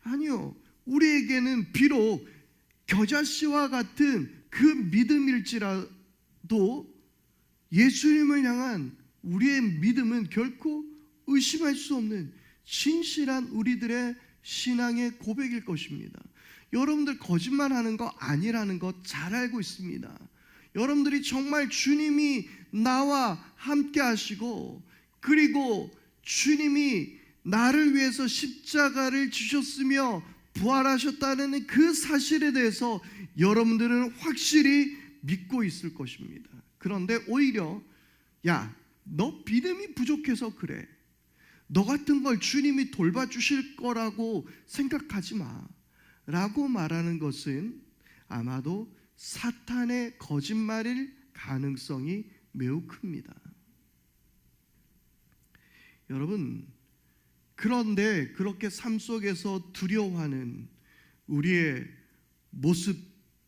아니요. 우리에게는 비록 겨자씨와 같은 그 믿음일지라도 예수님을 향한 우리의 믿음은 결코 의심할 수 없는 진실한 우리들의 신앙의 고백일 것입니다. 여러분들 거짓말하는 거 아니라는 거 잘 알고 있습니다. 여러분들이 정말 주님이 나와 함께 하시고, 그리고 주님이 나를 위해서 십자가를 지셨으며 부활하셨다는 그 사실에 대해서 여러분들은 확실히 믿고 있을 것입니다. 그런데 오히려 야, 너 믿음이 부족해서 그래, 너 같은 걸 주님이 돌봐주실 거라고 생각하지 마 라고 말하는 것은 아마도 사탄의 거짓말일 가능성이 매우 큽니다. 여러분, 그런데 그렇게 삶 속에서 두려워하는 우리의 모습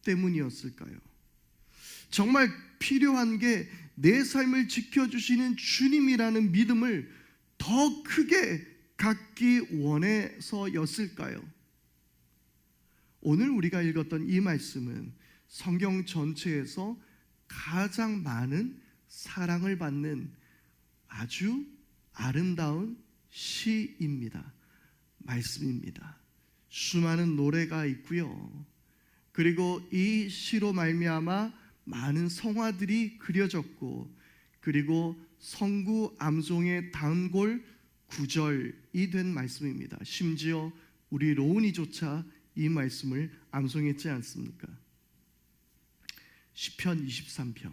때문이었을까요? 정말 필요한 게 내 삶을 지켜주시는 주님이라는 믿음을 더 크게 갖기 원해서였을까요? 오늘 우리가 읽었던 이 말씀은 성경 전체에서 가장 많은 사랑을 받는 아주 아름다운 시입니다. 말씀입니다. 수많은 노래가 있고요. 그리고 이 시로 말미암아 많은 성화들이 그려졌고, 그리고 성구 암송의 단골 구절이 된 말씀입니다. 심지어 우리 로운이조차 이 말씀을 암송했지 않습니까? 시편 23편.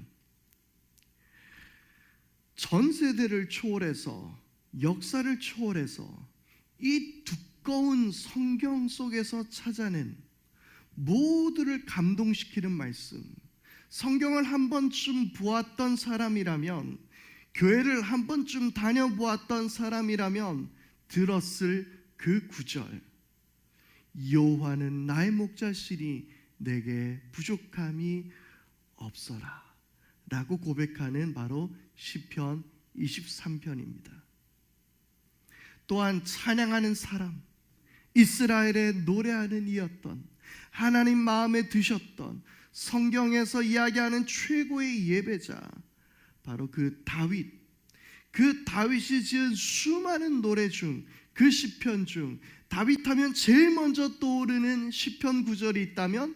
전 세대를 초월해서, 역사를 초월해서 이 두꺼운 성경 속에서 찾아낸 모두를 감동시키는 말씀, 성경을 한 번쯤 보았던 사람이라면, 교회를 한 번쯤 다녀보았던 사람이라면 들었을 그 구절, 여호와는 나의 목자시니 내게 부족함이 없어라 라고 고백하는 바로 시편 23편입니다. 또한 찬양하는 사람, 이스라엘의 노래하는 이였던, 하나님 마음에 드셨던, 성경에서 이야기하는 최고의 예배자, 바로 그 다윗이 지은 수많은 노래 중, 그 시편 중 다윗 하면 제일 먼저 떠오르는 시편 구절이 있다면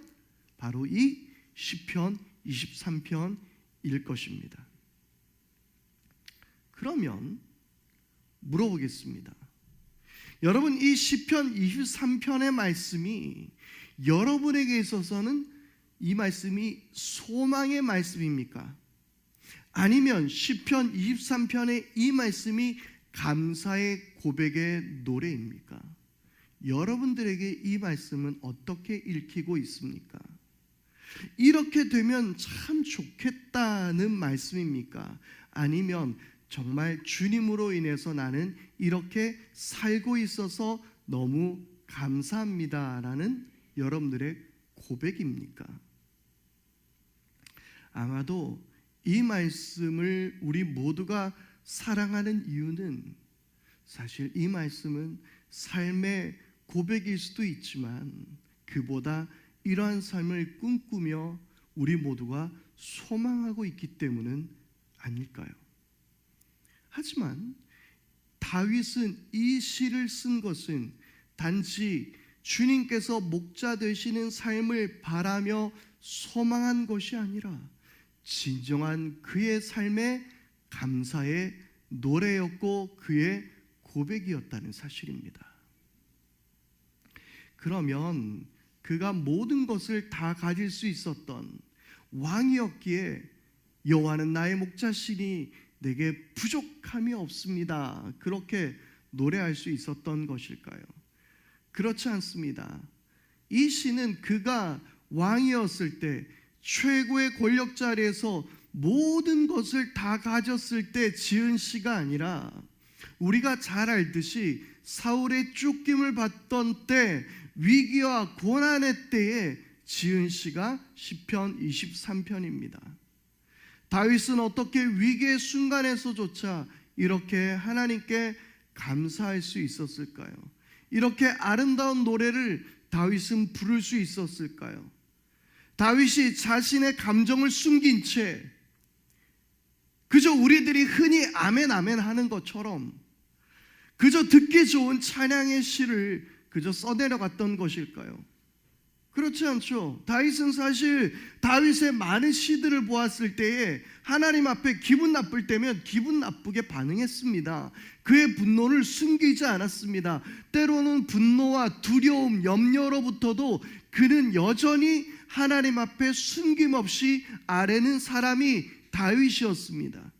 바로 이 시편 23편일 것입니다. 그러면 물어보겠습니다. 여러분, 이 시편 23편의 말씀이 여러분에게 있어서는 이 말씀이 소망의 말씀입니까? 아니면 시편 23편의 이 말씀이 감사의 고백의 노래입니까? 여러분들에게 이 말씀은 어떻게 읽히고 있습니까? 이렇게 되면 참 좋겠다는 말씀입니까? 아니면 정말 주님으로 인해서 나는 이렇게 살고 있어서 너무 감사합니다라는 여러분들의 고백입니까? 아마도 이 말씀을 우리 모두가 사랑하는 이유는, 사실 이 말씀은 삶의 고백일 수도 있지만 그보다 이러한 삶을 꿈꾸며 우리 모두가 소망하고 있기 때문은 아닐까요? 하지만 다윗은 이 시를 쓴 것은 단지 주님께서 목자 되시는 삶을 바라며 소망한 것이 아니라 진정한 그의 삶의 감사의 노래였고 그의 고백이었다는 사실입니다. 그러면 그가 모든 것을 다 가질 수 있었던 왕이었기에 여호와는 나의 목자시니 내게 부족함이 없습니다, 그렇게 노래할 수 있었던 것일까요? 그렇지 않습니다. 이 시는 그가 왕이었을 때, 최고의 권력 자리에서 모든 것을 다 가졌을 때 지은 시가 아니라, 우리가 잘 알듯이 사울의 쫓김을 받던 때, 위기와 고난의 때에 지은 시가 시편 23편입니다. 다윗은 어떻게 위기의 순간에서조차 이렇게 하나님께 감사할 수 있었을까요? 이렇게 아름다운 노래를 다윗은 부를 수 있었을까요? 다윗이 자신의 감정을 숨긴 채 그저 우리들이 흔히 아멘 아멘 하는 것처럼 그저 듣기 좋은 찬양의 시를 그저 써내려갔던 것일까요? 그렇지 않죠. 다윗은 사실 다윗의 많은 시들을 보았을 때에 하나님 앞에 기분 나쁠 때면 기분 나쁘게 반응했습니다. 그의 분노를 숨기지 않았습니다. 때로는 분노와 두려움, 염려로부터도 그는 여전히 하나님 앞에 숨김없이 아뢰는 사람이 다윗이었습니다.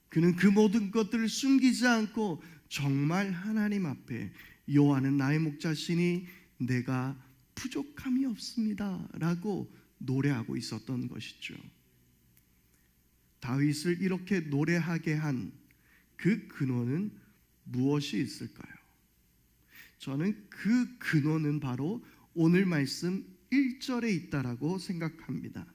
그는 그 모든 것들을 숨기지 않고 정말 하나님 앞에 여호와는 나의 목자시니 내가 부족함이 없습니다 라고 노래하고 있었던 것이죠. 다윗을 이렇게 노래하게 한 그 근원은 무엇이 있을까요? 저는 그 근원은 바로 오늘 말씀 1절에 있다라고 생각합니다.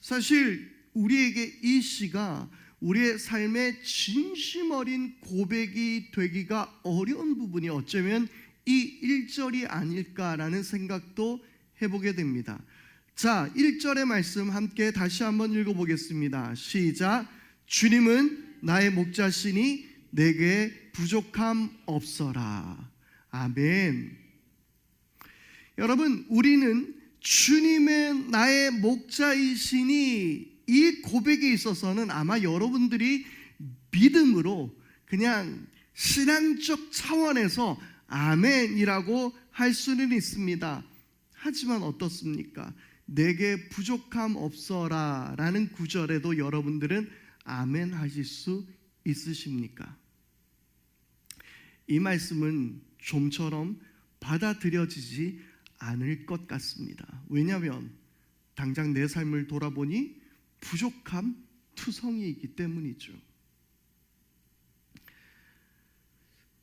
사실 우리에게 이 시가 우리의 삶의 진심 어린 고백이 되기가 어려운 부분이 어쩌면 이 1절이 아닐까라는 생각도 해보게 됩니다. 자, 1절의 말씀 함께 다시 한번 읽어보겠습니다. 시작. 주님은 나의 목자시니 내게 부족함 없어라. 아멘. 여러분, 우리는 주님은 나의 목자이시니 이 고백에 있어서는 아마 여러분들이 믿음으로 그냥 신앙적 차원에서 아멘이라고 할 수는 있습니다. 하지만 어떻습니까? 내게 부족함 없어라 라는 구절에도 여러분들은 아멘 하실 수 있으십니까? 이 말씀은 좀처럼 받아들여지지 않을 것 같습니다. 왜냐하면 당장 내 삶을 돌아보니 부족함 투성이이기 때문이죠.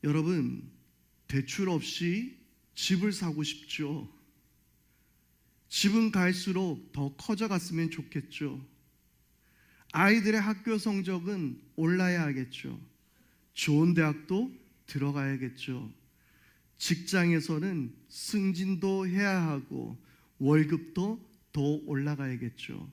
여러분, 대출 없이 집을 사고 싶죠. 집은 갈수록 더 커져갔으면 좋겠죠. 아이들의 학교 성적은 올라야 하겠죠. 좋은 대학도 들어가야겠죠. 직장에서는 승진도 해야 하고 월급도 더 올라가야겠죠.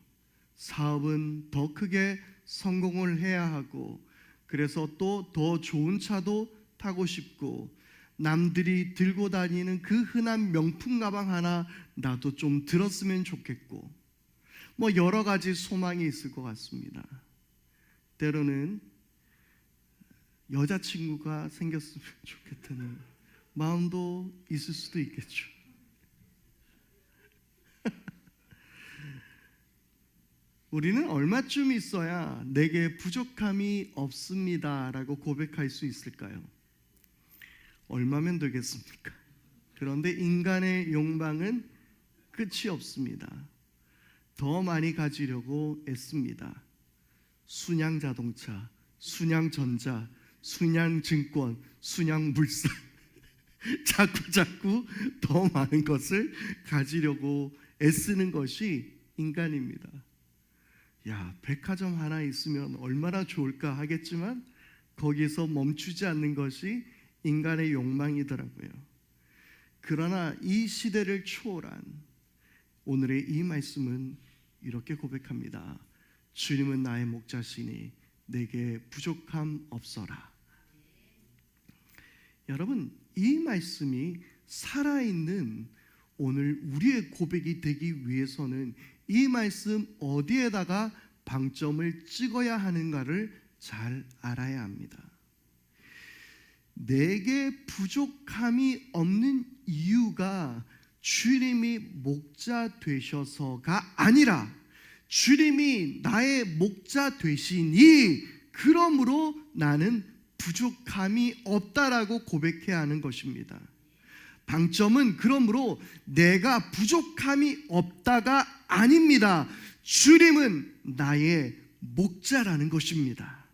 사업은 더 크게 성공을 해야 하고 그래서 또 더 좋은 차도 타고 싶고 남들이 들고 다니는 그 흔한 명품 가방 하나 나도 좀 들었으면 좋겠고 뭐 여러 가지 소망이 있을 것 같습니다. 때로는 여자친구가 생겼으면 좋겠다는 마음도 있을 수도 있겠죠. 우리는 얼마쯤 있어야 내게 부족함이 없습니다 라고 고백할 수 있을까요? 얼마면 되겠습니까? 그런데 인간의 욕망은 끝이 없습니다. 더 많이 가지려고 애씁니다. 순양 자동차, 순양 전자, 순양 증권, 순양 물산 자꾸 더 많은 것을 가지려고 애쓰는 것이 인간입니다. 야, 백화점 하나 있으면 얼마나 좋을까 하겠지만 거기서 멈추지 않는 것이 인간의 욕망이더라고요. 그러나 이 시대를 초월한 오늘의 이 말씀은 이렇게 고백합니다. 주님은 나의 목자시니 내게 부족함 없어라. 여러분, 이 말씀이 살아있는 오늘 우리의 고백이 되기 위해서는 이 말씀 어디에다가 방점을 찍어야 하는가를 잘 알아야 합니다. 내게 부족함이 없는 이유가 주님이 목자 되셔서가 아니라 주님이 나의 목자 되시니 그러므로 나는 부족함이 없다라고 고백해야 하는 것입니다. 방점은 그러므로 내가 부족함이 없다가 아닙니다. 주님은 나의 목자라는 것입니다.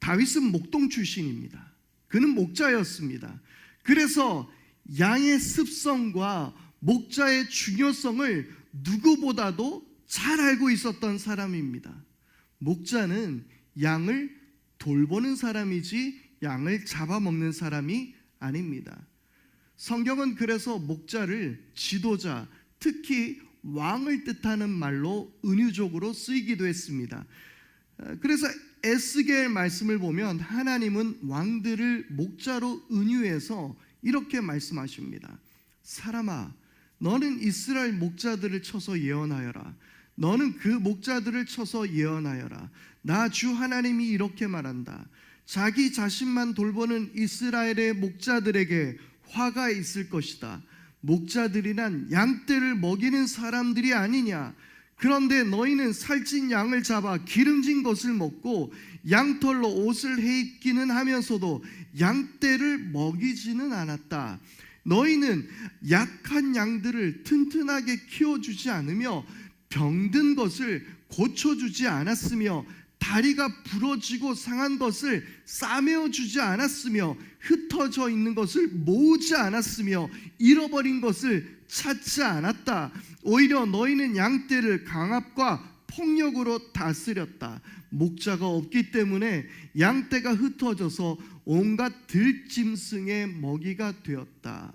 다윗은 목동 출신입니다. 그는 목자였습니다. 그래서 양의 습성과 목자의 중요성을 누구보다도 잘 알고 있었던 사람입니다. 목자는 양을 돌보는 사람이지 양을 잡아먹는 사람이 아닙니다. 성경은 그래서 목자를 지도자, 특히 왕을 뜻하는 말로 은유적으로 쓰이기도 했습니다. 그래서 에스겔 말씀을 보면 하나님은 왕들을 목자로 은유해서 이렇게 말씀하십니다. 사람아, 너는 이스라엘 목자들을 쳐서 예언하여라. 너는 그 목자들을 쳐서 예언하여라. 나 주 하나님이 이렇게 말한다. 자기 자신만 돌보는 이스라엘의 목자들에게 화가 있을 것이다. 목자들이란 양떼를 먹이는 사람들이 아니냐. 그런데 너희는 살찐 양을 잡아 기름진 것을 먹고 양털로 옷을 해입기는 하면서도 양떼를 먹이지는 않았다. 너희는 약한 양들을 튼튼하게 키워주지 않으며 병든 것을 고쳐주지 않았으며 다리가 부러지고 상한 것을 싸매어주지 않았으며 흩어져 있는 것을 모으지 않았으며 잃어버린 것을 찾지 않았다. 오히려 너희는 양떼를 강압과 폭력으로 다스렸다. 목자가 없기 때문에 양떼가 흩어져서 온갖 들짐승의 먹이가 되었다.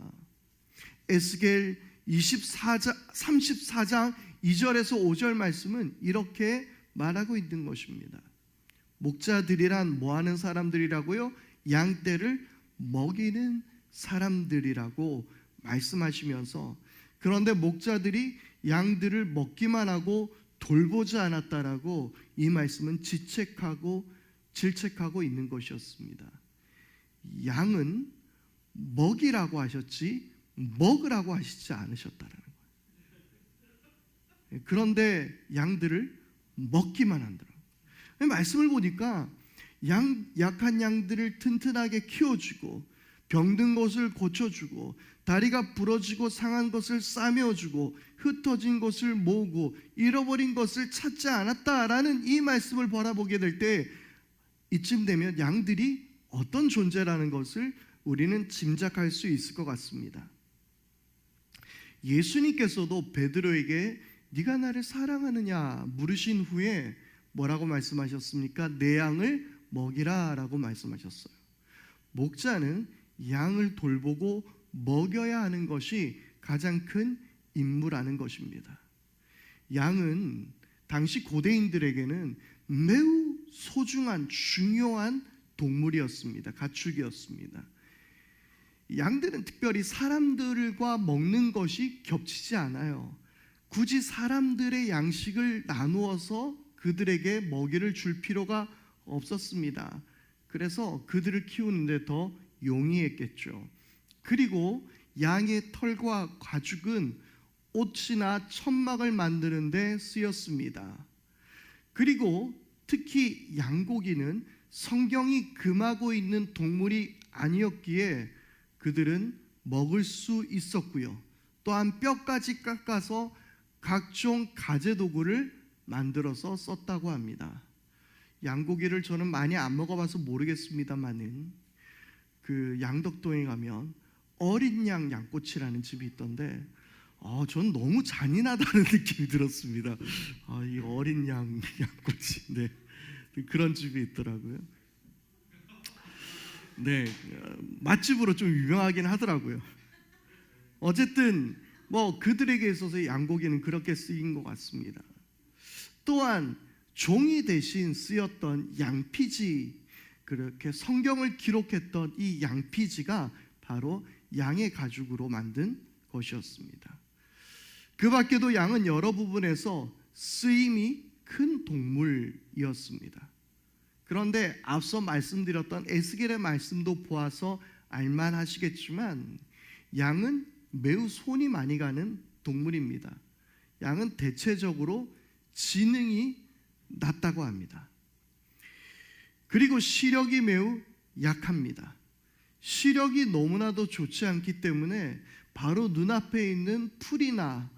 에스겔 34장 2절에서 5절 말씀은 이렇게 말하고 있는 것입니다. 목자들이란 뭐하는 사람들이라고요? 양떼를 먹이는 사람들이라고 말씀하시면서, 그런데 목자들이 양들을 먹기만 하고 돌보지 않았다라고 이 말씀은 질책하고 있는 것이었습니다. 양은 먹이라고 하셨지 먹으라고 하시지 않으셨다라는 거예요. 그런데 양들을 먹기만 한다라고. 말씀을 보니까 약한 양들을 튼튼하게 키워주고 병든 것을 고쳐주고 다리가 부러지고 상한 것을 싸매어주고 흩어진 것을 모으고 잃어버린 것을 찾지 않았다라는 이 말씀을 바라보게 될 때 이쯤 되면 양들이 어떤 존재라는 것을 우리는 짐작할 수 있을 것 같습니다. 예수님께서도 베드로에게 네가 나를 사랑하느냐 물으신 후에 뭐라고 말씀하셨습니까? 내 양을 먹이라 라고 말씀하셨어요. 목자는 양을 돌보고 먹여야 하는 것이 가장 큰 임무라는 것입니다. 양은 당시 고대인들에게는 매우 소중한 중요한 동물이었습니다. 가축이었습니다. 양들은 특별히 사람들과 먹는 것이 겹치지 않아요. 굳이 사람들의 양식을 나누어서 그들에게 먹이를 줄 필요가 없었습니다. 그래서 그들을 키우는데 더 용이했겠죠. 그리고 양의 털과 가죽은 옷이나 천막을 만드는 데 쓰였습니다. 그리고 특히 양고기는 성경이 금하고 있는 동물이 아니었기에 그들은 먹을 수 있었고요. 또한 뼈까지 깎아서 각종 가재도구를 만들어서 썼다고 합니다. 양고기를 저는 많이 안 먹어봐서 모르겠습니다만은 그 양덕동에 가면 어린 양 양꼬치라는 집이 있던데 전 너무 잔인하다는 느낌이 들었습니다. 이 어린 양 양꼬치, 네, 그런 집이 있더라고요. 네, 맛집으로 좀 유명하긴 하더라고요. 어쨌든 뭐 그들에게 있어서 양고기는 그렇게 쓰인 것 같습니다. 또한 종이 대신 쓰였던 양피지, 그렇게 성경을 기록했던 이 양피지가 바로 양의 가죽으로 만든 것이었습니다. 그 밖에도 양은 여러 부분에서 쓰임이 큰 동물이었습니다. 그런데 앞서 말씀드렸던 에스겔의 말씀도 보아서 알만하시겠지만 양은 매우 손이 많이 가는 동물입니다. 양은 대체적으로 지능이 낮다고 합니다. 그리고 시력이 매우 약합니다. 시력이 너무나도 좋지 않기 때문에 바로 눈앞에 있는 풀이나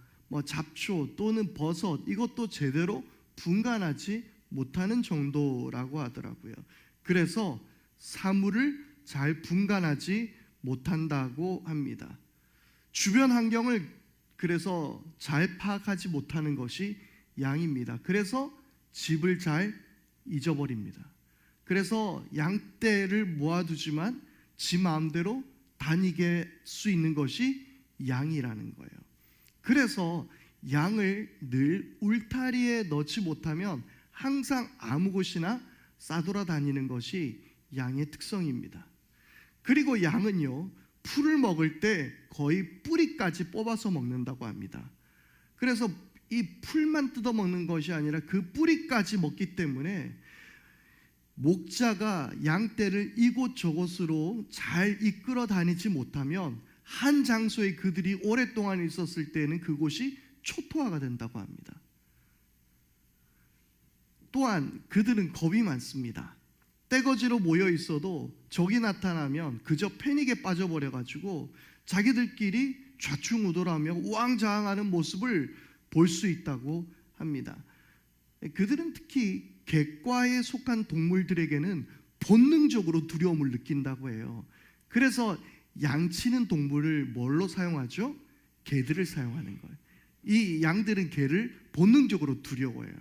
잡초 또는 버섯, 이것도 제대로 분간하지 못하는 정도라고 하더라고요. 그래서 사물을 잘 분간하지 못한다고 합니다. 주변 환경을 그래서 잘 파악하지 못하는 것이 양입니다. 그래서 집을 잘 잊어버립니다. 그래서 양떼를 모아두지만 지 마음대로 다니게 수 있는 것이 양이라는 거예요. 그래서 양을 늘 울타리에 넣지 못하면 항상 아무 곳이나 싸돌아다니는 것이 양의 특성입니다. 그리고 양은요, 풀을 먹을 때 거의 뿌리까지 뽑아서 먹는다고 합니다. 그래서 이 풀만 뜯어 먹는 것이 아니라 그 뿌리까지 먹기 때문에 목자가 양떼를 이곳저곳으로 잘 이끌어 다니지 못하면 한 장소에 그들이 오랫동안 있었을 때는 그곳이 초토화가 된다고 합니다. 또한 그들은 겁이 많습니다. 떼거지로 모여 있어도 적이 나타나면 그저 패닉에 빠져버려가지고 자기들끼리 좌충우돌하며 우왕좌왕하는 모습을 볼 수 있다고 합니다. 그들은 특히 객과에 속한 동물들에게는 본능적으로 두려움을 느낀다고 해요. 그래서 양치는 동물을 뭘로 사용하죠? 개들을 사용하는 거예요. 이 양들은 개를 본능적으로 두려워해요.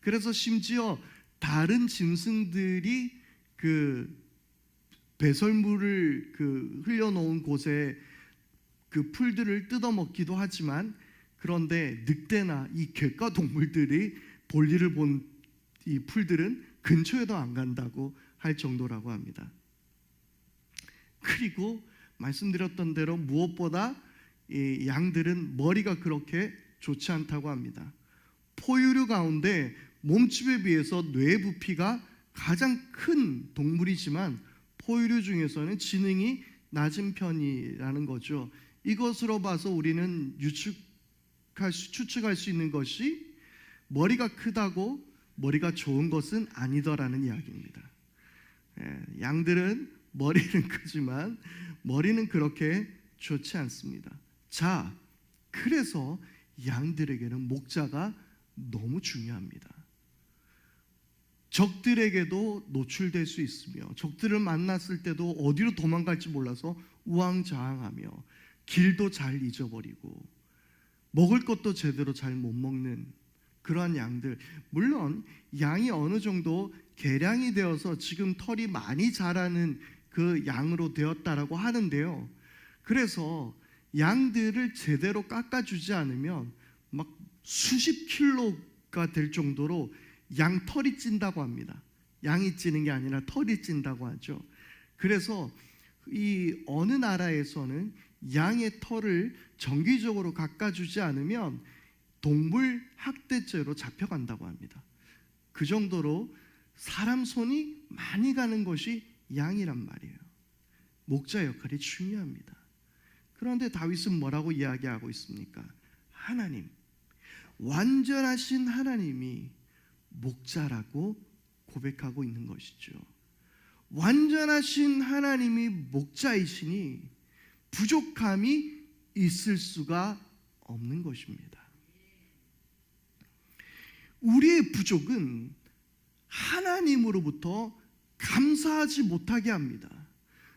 그래서 심지어 다른 짐승들이 그 배설물을 흘려놓은 곳에 그 풀들을 뜯어먹기도 하지만, 그런데 늑대나 이 객과 동물들이 볼일을 본 이 풀들은 근처에도 안 간다고 할 정도라고 합니다. 그리고 말씀드렸던 대로 무엇보다 이 양들은 머리가 그렇게 좋지 않다고 합니다. 포유류 가운데 몸집에 비해서 뇌 부피가 가장 큰 동물이지만 포유류 중에서는 지능이 낮은 편이라는 거죠. 이것으로 봐서 우리는 추측할 수 있는 것이 머리가 크다고 머리가 좋은 것은 아니더라는 이야기입니다. 양들은 머리는 크지만 머리는 그렇게 좋지 않습니다. 자, 그래서 양들에게는 목자가 너무 중요합니다. 적들에게도 노출될 수 있으며 적들을 만났을 때도 어디로 도망갈지 몰라서 우왕좌왕하며 길도 잘 잊어버리고 먹을 것도 제대로 잘 못 먹는 그러한 양들, 물론 양이 어느 정도 개량이 되어서 지금 털이 많이 자라는 그 양으로 되었다라고 하는데요, 그래서 양들을 제대로 깎아주지 않으면 막 수십 킬로가 될 정도로 양 털이 찐다고 합니다. 양이 찌는 게 아니라 털이 찐다고 하죠. 그래서 이 어느 나라에서는 양의 털을 정기적으로 깎아주지 않으면 동물 학대죄로 잡혀간다고 합니다. 그 정도로 사람 손이 많이 가는 것이 양이란 말이에요. 목자 역할이 중요합니다. 그런데 다윗은 뭐라고 이야기하고 있습니까? 하나님, 완전하신 하나님이 목자라고 고백하고 있는 것이죠. 완전하신 하나님이 목자이시니 부족함이 있을 수가 없는 것입니다. 우리의 부족은 하나님으로부터 감사하지 못하게 합니다.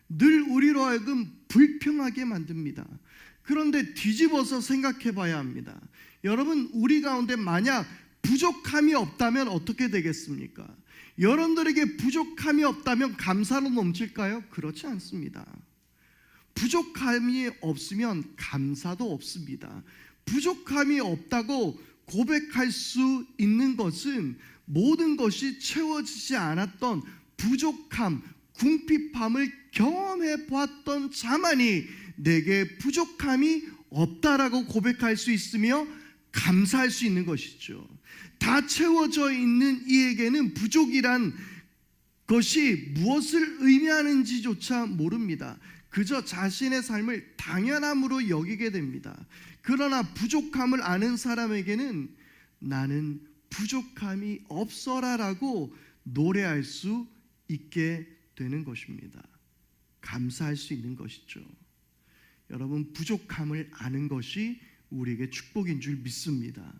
늘 우리로 하여금 불평하게 만듭니다. 그런데 뒤집어서 생각해 봐야 합니다. 여러분, 우리 가운데 만약 부족함이 없다면 어떻게 되겠습니까? 여러분들에게 부족함이 없다면 감사로 넘칠까요? 그렇지 않습니다. 부족함이 없으면 감사도 없습니다. 부족함이 없다고 고백할 수 있는 것은 모든 것이 채워지지 않았던 부족함, 궁핍함을 경험해 보았던 자만이 내게 부족함이 없다라고 고백할 수 있으며 감사할 수 있는 것이죠. 다 채워져 있는 이에게는 부족이란 것이 무엇을 의미하는지조차 모릅니다. 그저 자신의 삶을 당연함으로 여기게 됩니다. 그러나 부족함을 아는 사람에게는 나는 부족함이 없어라라고 노래할 수 있게 되는 것입니다. 감사할 수 있는 것이죠. 여러분, 부족함을 아는 것이 우리에게 축복인 줄 믿습니다.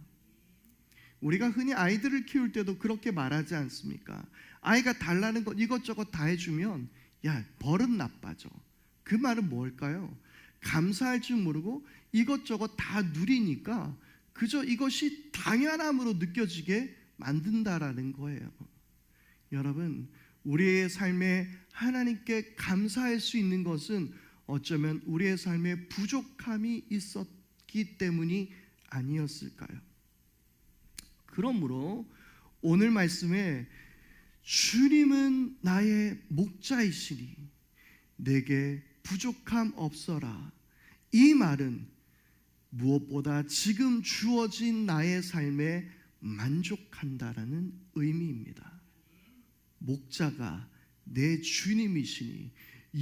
우리가 흔히 아이들을 키울 때도 그렇게 말하지 않습니까? 아이가 달라는 것 이것저것 다 해주면 야, 버릇 나빠져. 그 말은 뭘까요? 감사할 줄 모르고 이것저것 다 누리니까 그저 이것이 당연함으로 느껴지게 만든다라는 거예요. 여러분, 우리의 삶에 하나님께 감사할 수 있는 것은 어쩌면 우리의 삶에 부족함이 있었기 때문이 아니었을까요? 그러므로 오늘 말씀에 주님은 나의 목자이시니 내게 부족함 없어라, 이 말은 무엇보다 지금 주어진 나의 삶에 만족한다라는 의미입니다. 목자가 내 주님이시니,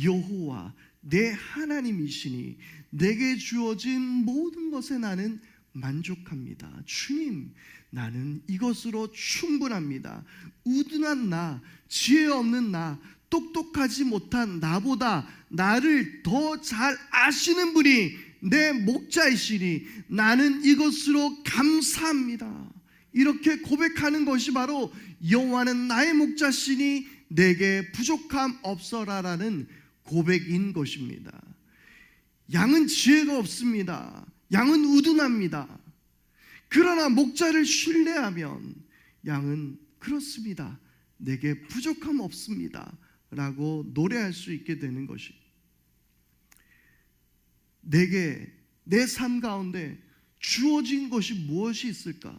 여호와 내 하나님이시니 내게 주어진 모든 것에 나는 만족합니다. 주님, 나는 이것으로 충분합니다. 우둔한 나, 지혜 없는 나, 똑똑하지 못한 나보다 나를 더 잘 아시는 분이 내 목자이시니 나는 이것으로 감사합니다. 이렇게 고백하는 것이 바로 여호와는 나의 목자시니 내게 부족함 없어라라는 고백인 것입니다. 양은 지혜가 없습니다. 양은 우둔합니다. 그러나 목자를 신뢰하면 양은 그렇습니다, 내게 부족함 없습니다 라고 노래할 수 있게 되는 것이, 내게 내 삶 가운데 주어진 것이 무엇이 있을까?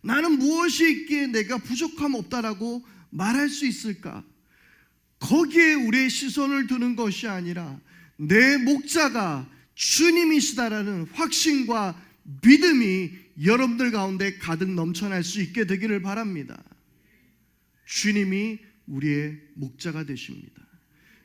나는 무엇이 있기에 내가 부족함 없다라고 말할 수 있을까? 거기에 우리의 시선을 두는 것이 아니라 내 목자가 주님이시다라는 확신과 믿음이 여러분들 가운데 가득 넘쳐날 수 있게 되기를 바랍니다. 주님이 우리의 목자가 되십니다.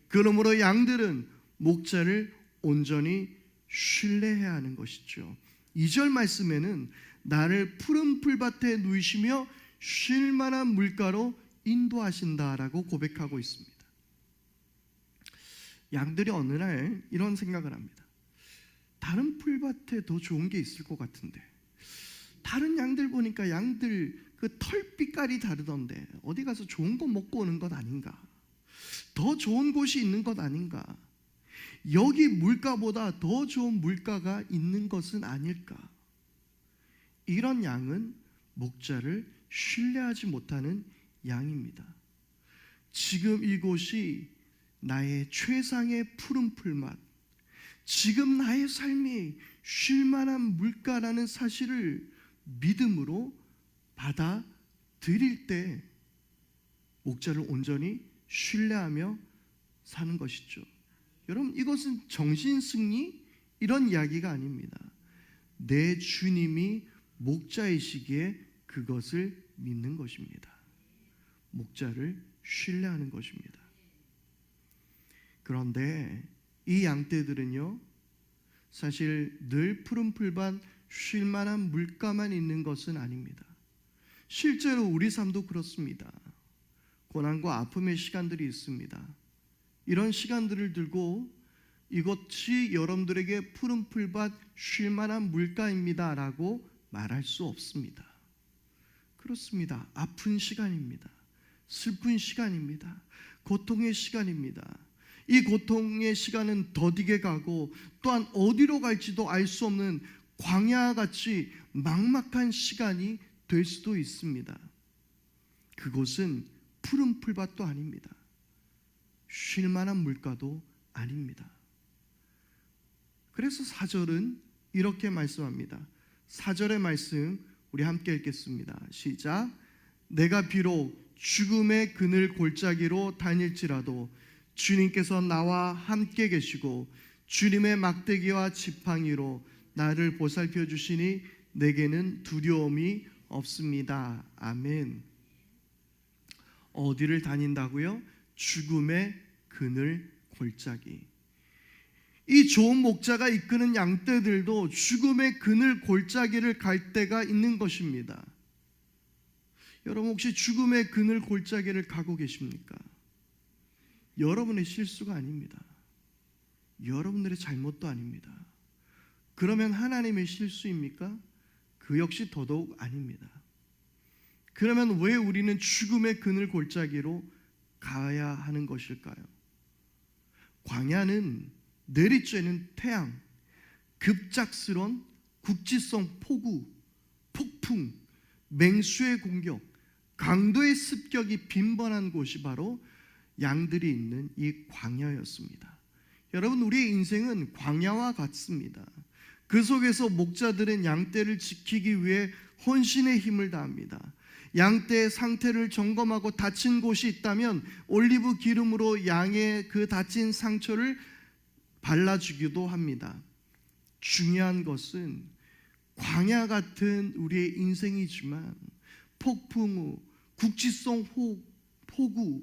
그러므로 양들은 목자를 온전히 신뢰해야 하는 것이죠. 2절 말씀에는 나를 푸른 풀밭에 누이시며 쉴 만한 물가로 인도하신다라고 고백하고 있습니다. 양들이 어느 날 이런 생각을 합니다. 다른 풀밭에 더 좋은 게 있을 것 같은데, 다른 양들 보니까 양들 그 털빛깔이 다르던데 어디 가서 좋은 거 먹고 오는 것 아닌가? 더 좋은 곳이 있는 것 아닌가? 여기 물가보다 더 좋은 물가가 있는 것은 아닐까? 이런 양은 목자를 신뢰하지 못하는 양입니다. 지금 이곳이 나의 최상의 푸른 풀맛, 지금 나의 삶이 쉴만한 물가라는 사실을 믿음으로 받아들일 때 목자를 온전히 신뢰하며 사는 것이죠. 여러분, 이것은 정신승리 이런 이야기가 아닙니다. 내 주님이 목자이시기에 그것을 믿는 것입니다. 목자를 신뢰하는 것입니다. 그런데 이 양떼들은요, 사실 늘 푸른 풀밭 쉴만한 물가만 있는 것은 아닙니다. 실제로 우리 삶도 그렇습니다. 고난과 아픔의 시간들이 있습니다. 이런 시간들을 들고 이것이 여러분들에게 푸른 풀밭 쉴만한 물가입니다 라고 말할 수 없습니다. 그렇습니다. 아픈 시간입니다. 슬픈 시간입니다. 고통의 시간입니다. 이 고통의 시간은 더디게 가고 또한 어디로 갈지도 알 수 없는 광야같이 막막한 시간이 될 수도 있습니다. 그곳은 푸른 풀밭도 아닙니다. 쉴 만한 물가도 아닙니다. 그래서 4절은 이렇게 말씀합니다. 4절의 말씀 우리 함께 읽겠습니다. 시작. 내가 비록 죽음의 그늘 골짜기로 다닐지라도 주님께서 나와 함께 계시고 주님의 막대기와 지팡이로 나를 보살펴 주시니 내게는 두려움이 없습니다. 아멘. 어디를 다닌다고요? 죽음의 그늘 골짜기. 이 좋은 목자가 이끄는 양떼들도 죽음의 그늘 골짜기를 갈 때가 있는 것입니다. 여러분, 혹시 죽음의 그늘 골짜기를 가고 계십니까? 여러분의 실수가 아닙니다. 여러분들의 잘못도 아닙니다. 그러면 하나님의 실수입니까? 그 역시 더더욱 아닙니다. 그러면 왜 우리는 죽음의 그늘 골짜기로 가야 하는 것일까요? 광야는 내리쬐는 태양, 급작스런 국지성 폭우, 폭풍, 맹수의 공격, 강도의 습격이 빈번한 곳이 바로 양들이 있는 이 광야였습니다. 여러분, 우리의 인생은 광야와 같습니다. 그 속에서 목자들은 양떼를 지키기 위해 혼신의 힘을 다합니다. 양떼의 상태를 점검하고 다친 곳이 있다면 올리브 기름으로 양의 그 다친 상처를 발라주기도 합니다. 중요한 것은 광야 같은 우리의 인생이지만 폭풍 후, 국지성 폭우,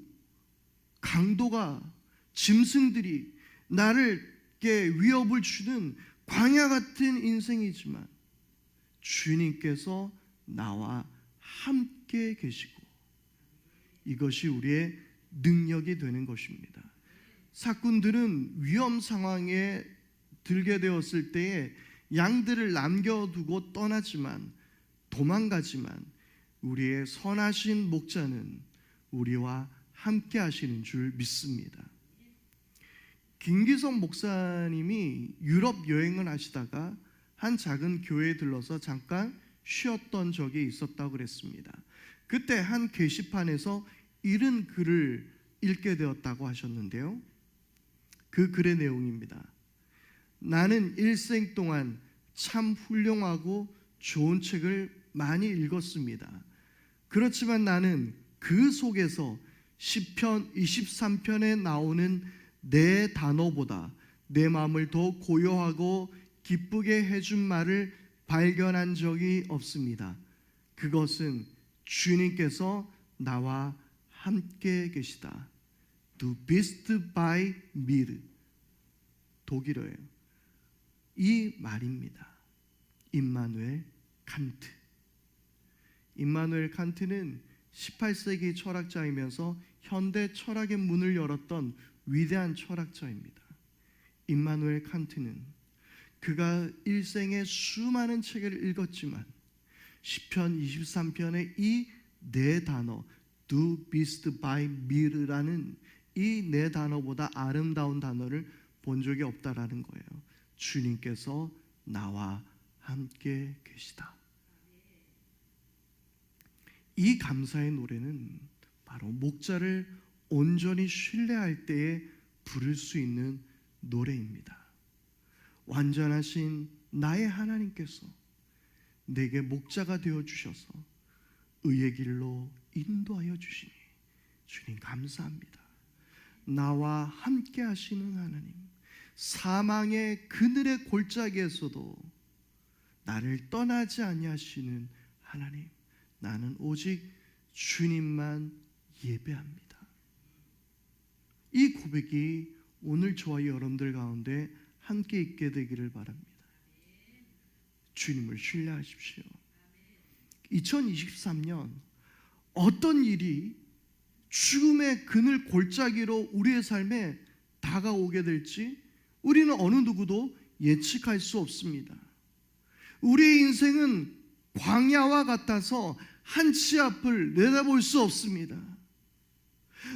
강도가, 짐승들이 나를게 위협을 주는 광야 같은 인생이지만 주님께서 나와 함께 계시고 이것이 우리의 능력이 되는 것입니다. 사꾼들은 위험 상황에 들게 되었을 때에 양들을 남겨두고 떠나지만 도망가지만 우리의 선하신 목자는 우리와 함께 하시는 줄 믿습니다. 김기성 목사님이 유럽 여행을 하시다가 한 작은 교회에 들러서 잠깐 쉬었던 적이 있었다고 그랬습니다. 그때 한 게시판에서 이런 글을 읽게 되었다고 하셨는데요. 그 글의 내용입니다. 나는 일생 동안 참 훌륭하고 좋은 책을 많이 읽었습니다. 그렇지만 나는 그 속에서 시편 23편에 나오는 내 단어보다 내 마음을 더 고요하고 기쁘게 해준 말을 발견한 적이 없습니다. 그것은 주님께서 나와 함께 계시다. Du bist bei mir. 독일어예요. 이 말입니다. 임마누엘 칸트. 임마누엘 칸트는 18세기 철학자이면서 현대 철학의 문을 열었던 위대한 철학자입니다. 임마누엘 칸트는 그가 일생에 수많은 책을 읽었지만 시편 23편의 이 네 단어 Du bist bei mir라는 이 네 단어보다 아름다운 단어를 본 적이 없다라는 거예요. 주님께서 나와 함께 계시다. 이 감사의 노래는 바로 목자를 온전히 신뢰할 때에 부를 수 있는 노래입니다. 완전하신 나의 하나님께서 내게 목자가 되어주셔서 의의 길로 인도하여 주시니 주님 감사합니다. 나와 함께 하시는 하나님, 사망의 그늘의 골짜기에서도 나를 떠나지 아니하시는 하나님, 나는 오직 주님만 예배합니다. 이 고백이 오늘 저와 여러분들 가운데 함께 있게 되기를 바랍니다. 주님을 신뢰하십시오. 2023년 어떤 일이 죽음의 그늘 골짜기로 우리의 삶에 다가오게 될지 우리는 어느 누구도 예측할 수 없습니다. 우리의 인생은 광야와 같아서 한치 앞을 내다볼 수 없습니다.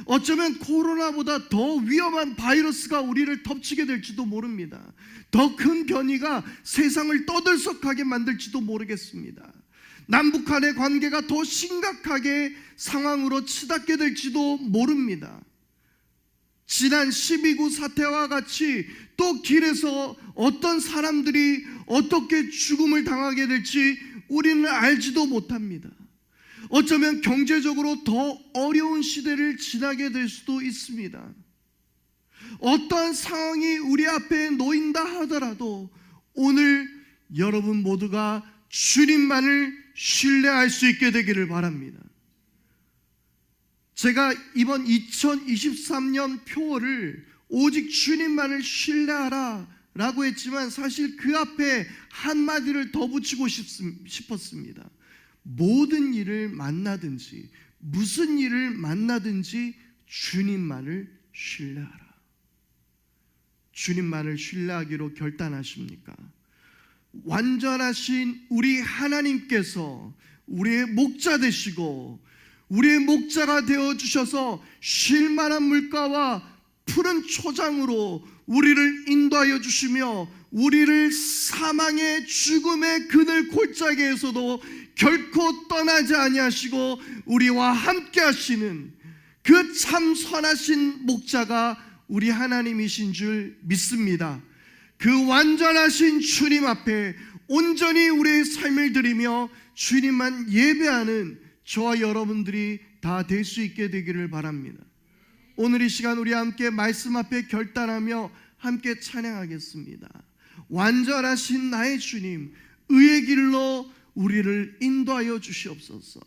어쩌면 코로나보다 더 위험한 바이러스가 우리를 덮치게 될지도 모릅니다. 더 큰 변이가 세상을 떠들썩하게 만들지도 모르겠습니다. 남북 간의 관계가 더 심각하게 상황으로 치닫게 될지도 모릅니다. 지난 12구 사태와 같이 또 길에서 어떤 사람들이 어떻게 죽음을 당하게 될지 우리는 알지도 못합니다. 어쩌면 경제적으로 더 어려운 시대를 지나게 될 수도 있습니다. 어떠한 상황이 우리 앞에 놓인다 하더라도 오늘 여러분 모두가 주님만을 신뢰할 수 있게 되기를 바랍니다. 제가 이번 2023년 표어를 오직 주님만을 신뢰하라 라고 했지만 사실 그 앞에 한마디를 더 붙이고 싶었습니다. 모든 일을 만나든지 무슨 일을 만나든지 주님만을 신뢰하라. 주님만을 신뢰하기로 결단하십니까? 완전하신 우리 하나님께서 우리의 목자 되시고 우리의 목자가 되어주셔서 쉴만한 물가와 푸른 초장으로 우리를 인도하여 주시며 우리를 사망의 죽음의 그늘 골짜기에서도 결코 떠나지 아니하시고 우리와 함께 하시는 그 참 선하신 목자가 우리 하나님이신 줄 믿습니다. 그 완전하신 주님 앞에 온전히 우리의 삶을 드리며 주님만 예배하는 저와 여러분들이 다 될 수 있게 되기를 바랍니다. 오늘 이 시간 우리 함께 말씀 앞에 결단하며 함께 찬양하겠습니다. 완전하신 나의 주님, 의의 길로 우리를 인도하여 주시옵소서.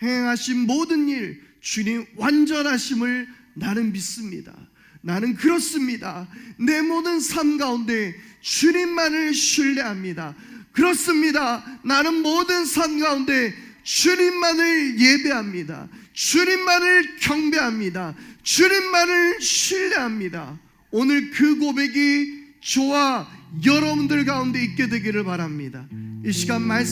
행하신 모든 일 주님 완전하심을 나는 믿습니다. 나는 그렇습니다. 내 모든 삶 가운데 주님만을 신뢰합니다. 그렇습니다. 나는 모든 삶 가운데 주님만을 예배합니다. 주님만을 경배합니다. 주님만을 신뢰합니다. 오늘 그 고백이 저와 여러분들 가운데 있게 되기를 바랍니다. 이 시간 말씀